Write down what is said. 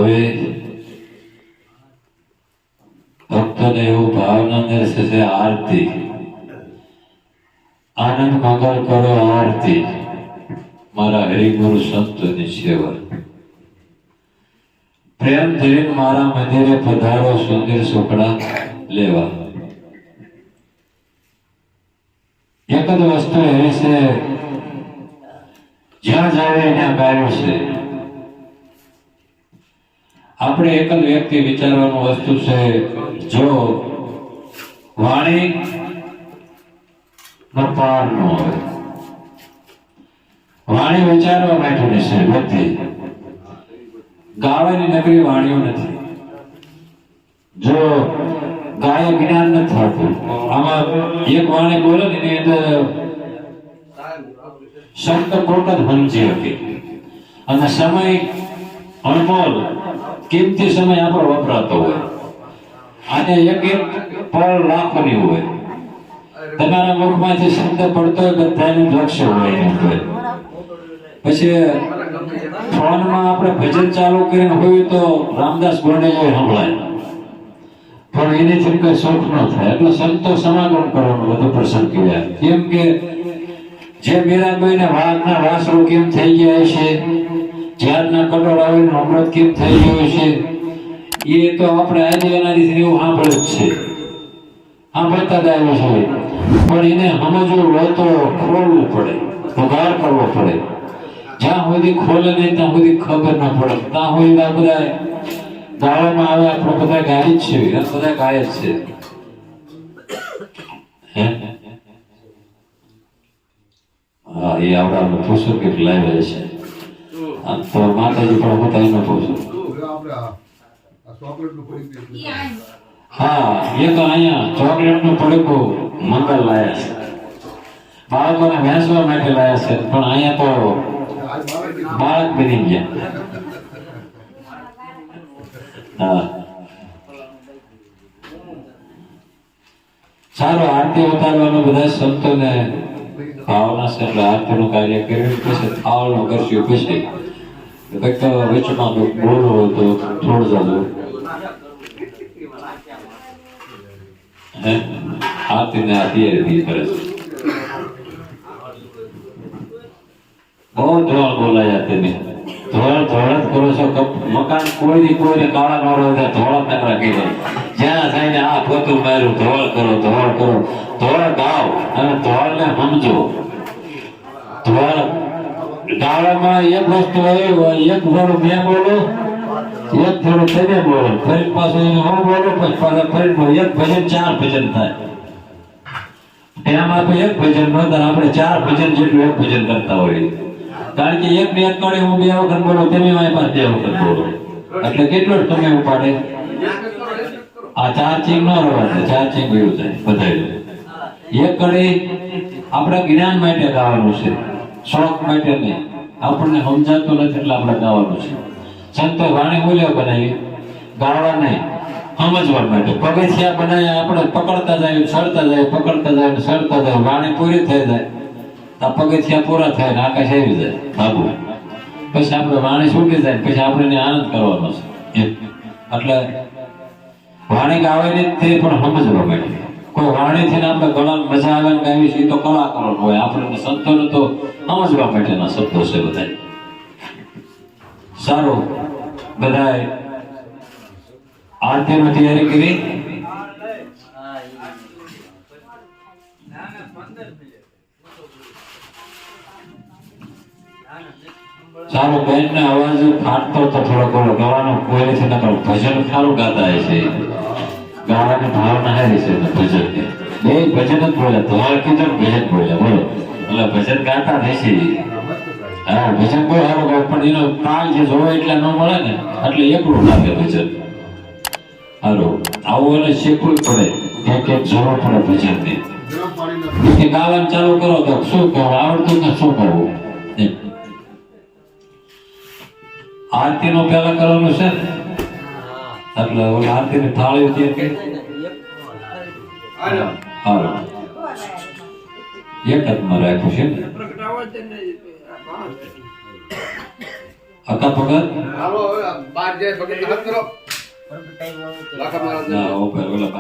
હવે ભક્તોને એવું ભાવના દર્શે આરતી, આનંદ મંગલ કરો આરતી, મારા હરિગુરુ સંતોની સેવા. પ્રેમ ધરીને મારા મંદિરે પધારો, સુંદર સુખડા લેવા. એક જ વસ્તુ એવી છે, જ્યાં જાય ત્યાં ગાયું છે. આપણે એક જ વ્યક્તિ વિચારવાનું વસ્તુ છે, જો વાણી નો પાર ન હોય, વાણી વિચારવા બેઠી છે વ્યક્તિ, ગાવાની નકરી વાણીઓ નથી. જો ગાય જ્ઞાન નથી થતું. આમાં એક વાણી બોલે ને એની અંદર શબ્દ કોટ જ સમજી હતી, અને સમય અણમોલ કિંમતી સમય આપણો વપરાતો હોય, અને એક એક પળ લાખોની હોય. તમારા મુખમાંથી શબ્દ પડતો હોય, બધાનું લક્ષ્ય હોય એનું હોય. પછી ફોનમાં આપણે ભજન ચાલુ કરીને હોય તો રામદાસ ગોંડલિયા સંભળાય, પણ એનેથી કઈ સુખ ન થાય. એટલે સંતો સમાગમ કરવાનું વધુ પ્રસંગ કહેવાય. કેમ કે જે મીરાબાઈ ને વાઘના વાસરો કેમ થઈ ગયા છે, ઝાડના કટોરાઓનું અમૃત કેમ થઈ ગયું છે, એ તો આપણે આજે એનાથી એવું સાંભળે જ છે, સાંભળતા જ આવ્યું છે. પણ એને સમજવું હોય તો ખોલવું પડે, પગાર કરવો પડે. જ્યાં સુધી ખોલે નહીં ત્યાં સુધી ખબર ના પડે. ત્યાં સુધી આ બધા ગાવામાં આવે, આપણે બધા ગાય જ છે, બધા ગાય જ છે. હા, એ આવડા પૂછું કે લાવે છે. આમ તો માતાજી પણ હું તને પૂછું. હા, એ તો અહીંયા ચોકલેટ નું પડકું મંગલ લાયા છે, બાળકોને વેચવા માટે લાયા છે. પણ અહીંયા તો બાળક બની ગયા. હા, સારો આરતી ઉતારવાનું બધા સંતોને ભાવના છે, એટલે આરતીનું કાર્ય કર્યું. પછી થાળનું કરશું, પછી કંઈક વચમાં બોલવું હોય તો થોડું જાજુ આરતીને આ તૈયારી કરે છે. બહુ ધોળ બોલાયા તેને, ધોળ ધોળ જ કરો છો. મકાન કોઈને કાળા નો રહે, ધોળ નકરા કીધા. જ્યાં જઈને આ પોતું માર્યું, ધોળ કરો, ધોળ કરો, ધોળ ગાઓ અને ધોળ ને સમજો. ધોળ ગાવામાં એક વસ્તુ એવી હોય, એક થોડું મેં બોલું, એક થોડું તમે બોલો, ફરી પાછું એને હું બોલું, પછી પાછા ફરી એક ભજન 4 ભજન થાય. એમાં કોઈ એક ભજન નો થાય, આપણે 4 ભજન જેટલું એક ભજન કરતા હોઈએ. કારણ કે એક ને એક કડી હું 2 વખત બોલું, તમે મારી પાસે 2 વખત બોલો, એટલે કેટલો જ તમે ઉપાડે. આ 4 ચીંગ ન રવા દે, 4 ચીંગ એવું થાય બધાય. એક કડી આપણે જ્ઞાન માટે ગાવાનું છે, શોખ માટે નહીં. આપણને સમજાતું નથી એટલે આપણે ગાવાનું છે. સંતો વાણી બોલ્યો બનાવી, ગાવા નહીં, સમજવા માટે. પગથિયા બનાવ્યા, આપણે પકડતા જાય, સડતા જાય, પકડતા જાય, સડતા જાય. વાણી પૂરી થઈ જાય, આ પગથિયા પૂરા થાય ને આકાશ આવી જાય બાબુ. પછી આપણે વાણી છૂટી જાય, પછી આપણે આનંદ કરવાનો છે. એટલે વાણી ગાવાની જ તે પણ સમજવા માટે. કોઈ વાણીથી આપણે ગળામાં મજા આવે ને ગાવી છે, એ તો કલાકારો હોય. આપણે સંતોને તો સમજવા માટેના શબ્દો છે બધા. સારું, બધાએ આરતીની તૈયારી કરી. સારું, બેન ને અવાજ ફાટતો તો થોડો થોડો ગાવાનો કોઈ નથી. નકર ભજન સારું ગાતા છે, ગાવાની ભાવના હારી છે. ભજન બે ભજન જ બોલ્યા, ધોળ કીધું ભજન બોલ્યા, બોલો. એટલે ભજન ગાતા થશે. હા, ભજન બહુ સારું ગાય, પણ એનો તાલ જે જોવે એટલે ન મળે ને, એટલે એકલું લાગે ભજન. સારું, આવું એને શીખવું પડે, એક જોવો પડે ભજન ને. ગાવાનું ચાલુ કરો તો શું કહું, આવડતું ને શું કરવું. આરતી નું પેલા કરવાનું છે ને, એટલે આરતી ની થાળી હતી કે એક હાથમાં રાખ્યું છે ને. હતા ભગત હાલો હવે બહાર જાય ભગત હાથ કરો લાખા મહારાજ ના ઓપર ઓલા